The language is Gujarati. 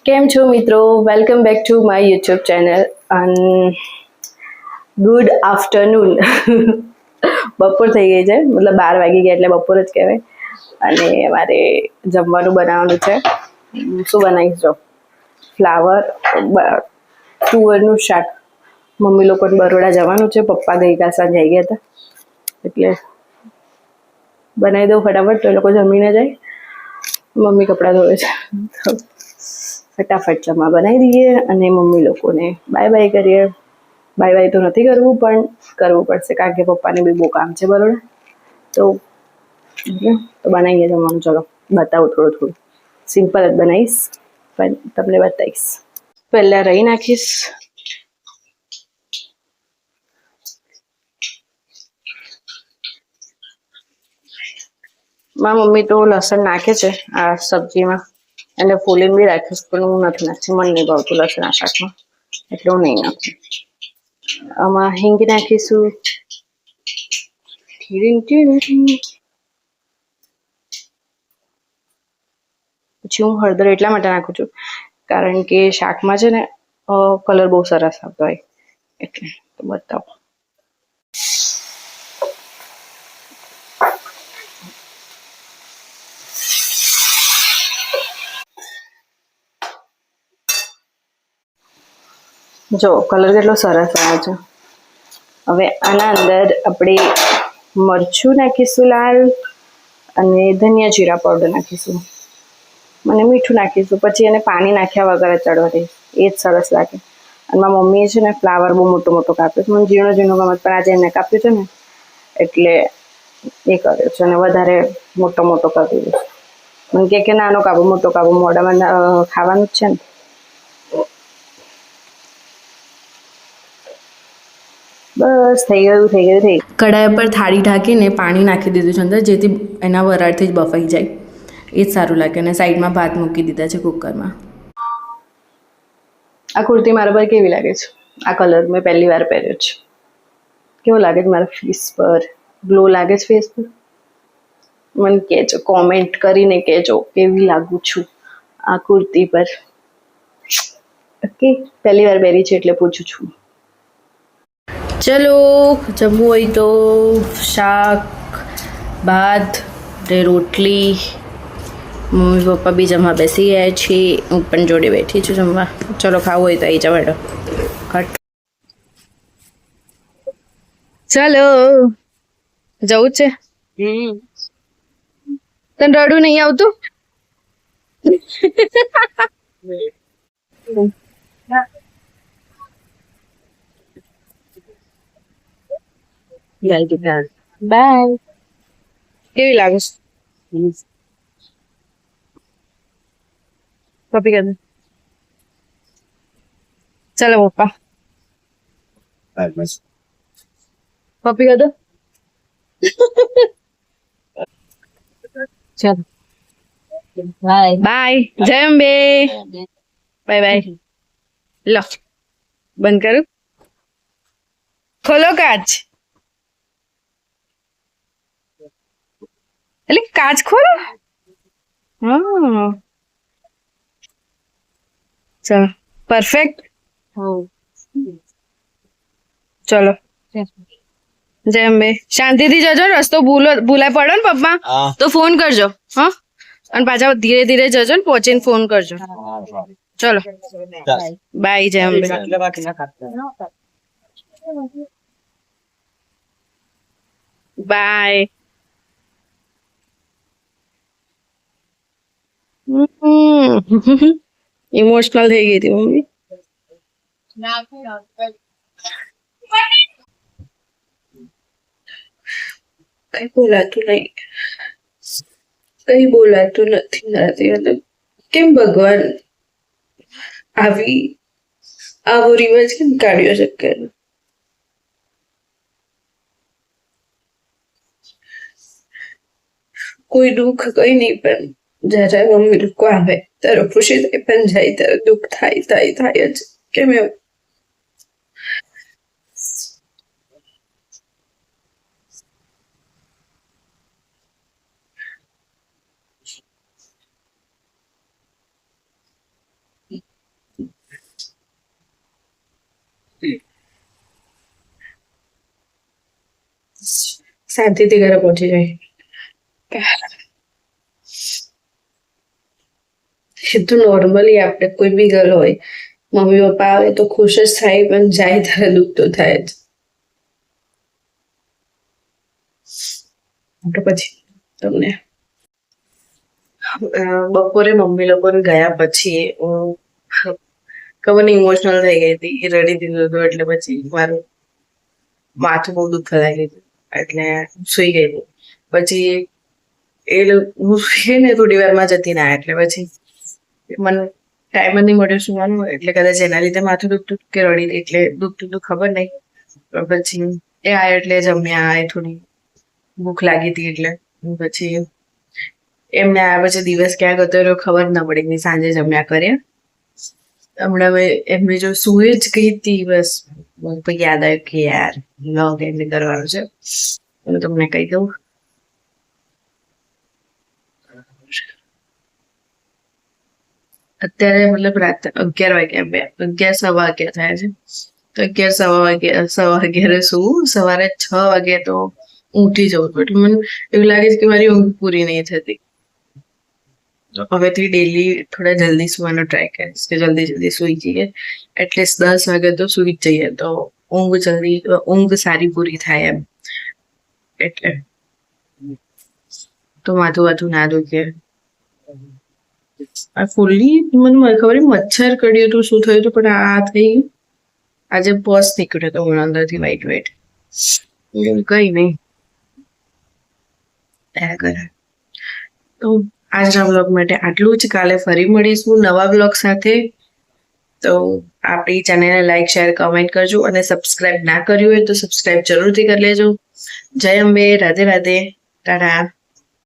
કેમ છો મિત્રો? Welcome back to my YouTube channel અને ગુડ આફ્ટરનૂન. બપોર થઈ ગઈ છે, મતલબ 12 વાગી ગયા એટલે બપોર જ કહેવાય. અને મારે જમવાનું બનાવવાનું છે. શું બનાવીશ જો? ફ્લાવર, તુવેરનું શાક. મમ્મી લોકોને બરોડા જવાનું છે, પપ્પા ગઈકાલ સાંજે આવી ગયા હતા એટલે બનાવી દઉં ફટાફટ તો એ લોકો જમીને જાય. મમ્મી કપડાં ધોવે છે તો ફટાફટ જમવા બનાવી દઈએ અને મમ્મી લોકોને બાય બાય કરીએ. બાય બાય તો નથી કરવું પણ કરવું પડશે કારણ કે પપ્પાને બી બહુ કામ છે બરોબર. તો બનાવીએ જમવાનું. ચલો બતાવું થોડું થોડું સિમ્પલ જ બનાવીશ પણ તમને બતાવીશ. પહેલાં રહી નાખીશ. મારી મમ્મી તો લસણ નાખે છે આ સબ્જીમાં અને ફોલીને બી રાખીશ પણ હું નથી નાખતી. મને નહીં ભાવતું લસણ આ શાકમાં એટલે હું નહીં નાખું. આમાં હિંગ નાખીશું. પછી હું હળદર એટલા માટે નાખું છું કારણ કે શાકમાં છે ને કલર બહુ સરસ આવતો હોય એટલે. તો બતાવો. જો કલર કેટલો સરસ આવે છે. હવે આના અંદર આપણે મરચું નાખીશું લાલ અને ધનિયા જીરા પાવડર નાખીશું. મને મીઠું નાખીશું. પછી એને પાણી નાખ્યા વગર જ ચડવા દઈશ. એ જ સરસ લાગે. અને મારી મમ્મીએ છે ને ફ્લાવર બહુ મોટો મોટો કાપ્યો છે. મને ઝીણો ઝીણો ગમે પણ આજે એને કાપ્યું છે ને એટલે એ કર્યો છે અને વધારે મોટો મોટો કરી દીધો છે. મને કે નાનો કાપો મોટો કાપો મોઢામાં ખાવાનું જ છે ને. બસ થઈ ગયું થઈ ગયું થઈ ગયું. કઢાઈ પર થાળી ઢાંકીને પાણી નાખી દીધું છે અંદર જેથી એના વરાળથી જ બફાઈ જાય. એ જ સારું લાગે. અને સાઈડમાં ભાત મૂકી દીધા છે કુકરમાં. આ કુર્તી મારા પર કેવી લાગે છે? આ કલર મેં પહેલી વાર પહેર્યો છે. કેવો લાગે છે મારા ફેસ પર? ગ્લો લાગે છે ફેસ પર? મને કહેજો, કોમેન્ટ કરીને કહેજો કેવી લાગુ છું આ કુર્તી પર. ઓકે, પહેલી વાર પહેરી છે એટલે પૂછું છું. ચલો જમવું હોય તો શાક ભાત ને રોટલી. મમ્મી પપ્પા બી જમવા બેસી ગયા છે. હું પણ જોડે બેઠી છું જમવા. ચલો ખાવું હોય તો આવી જાવ હેડો. કટ. ચલો જવું છે. તને રડું નહીં આવતું? બાય. કેવી લાગે છે? પપ્પી કર. ચલો પપ્પા પપ્પી કર દો. ચલો બાય બાય. જય અંબે. Bye bye. લો બંધ કરું. ખોલો કાચ. એટલે કાચ ખોલો. હા ચલો પરફેક્ટ. ચલો જય અંબે. શાંતિથી જજો. રસ્તો ભૂલાય પડો ને પપ્પા તો ફોન કરજો. હા અને પાછા ધીરે ધીરે જજો ને પહોંચીને ફોન કરજો. ચલો બાય. જય અંબે. બાય. ઇમોશનલ થઈ ગઈ હતી મમ્મી. કઈ બોલાતું નહીં. કઈ બોલાતું નથી મારાથી. મતલબ કેમ ભગવાન આવો રિવાજ કેમ કાઢ્યો શકે? કોઈ દુઃખ કઈ નહીં પણ જ્યારે મમ્મી લોકો આવે ત્યારે ખુશી થાય પણ જાય ત્યારે દુઃખ થાય જ. કેમ એવું? શાંતિથી ઘરે પહોંચી જાય. એ તો નોર્મલી આપણે કોઈ બી ઘર હોય, મમ્મી પપ્પા આવે તો ખુશ જ થાય, પણ જાય ત્યારે દુઃખ તો થાય જ. તો પછી તમને બપોરે મમ્મી લોકોને ગયા પછી હું ખબર નહીં ઇમોશનલ થઈ ગઈ હતી, રડી દીધું હતું. એટલે પછી મારું માથું બહુ દુખવા લાગી હતું, એટલે સુઈ ગઈ હતી. પછી હું સુઈ ને થોડી વારમાં જતી ના, એટલે પછી મને ટાઈમ જ નહીં મળ્યો સુવાનું. એટલે કદાચ એના લીધે માથું દુખતું કે રડી એટલે દુખતું હતું ખબર નહીં. પછી એ આવ્યો એટલે જમ્યા, એ થોડી ભૂખ લાગી હતી એટલે પછી એમને આવ્યા પછી દિવસ ક્યાં ગતો રહ્યો ખબર ના પડી. સાંજે જમ્યા કર્યા. હમણાં એમને જો સુઈ જ ગઈ હતી બસ યાદ આવ્યું કે યાર વ્લોગ એમને કરવાનો છે. હું તમને કહી દઉં, અત્યારે મતલબ રાત 11 વાગ્યા, 11 સવા 11 થયા છે. તો 11 સવા 11 શું સવારે 6 વાગે તો ઉઠી જવું. એટલે મને એવું લાગે છે કે મારી ઊંઘ પૂરી નહીં થતી. તો હવેથી ડેલી થોડા જલ્દી સુવાનો ટ્રાય કરીશ કે જલ્દી સુઈ જઈએ. એટલીસ્ટ 10 વાગે તો સુઈ જ જઈએ તો ઊંઘ સારી પૂરી થાય એમ. એટલે તો માથું ના દુખે. આ ફૂલ્લી મને ખબર મચ્છર કડ્યું હતું, શું થયું હતું, પણ આ થઈ ગયું. આજે પસ નીકળ્યો હતો મને અંદરથી વાઈટ. કઈ નહીં કરે. તો આજના બ્લોગ માટે આટલું જ. કાલે ફરી મળીશું નવા બ્લોગ સાથે. તો આપણી ચેનલને લાઈક, શેર, કમેન્ટ કરજો અને સબસ્ક્રાઇબ ના કર્યું હોય તો સબસ્ક્રાઇબ જરૂરથી કરી લેજો. જય અંબે, રાધે રાધે, ટાટા.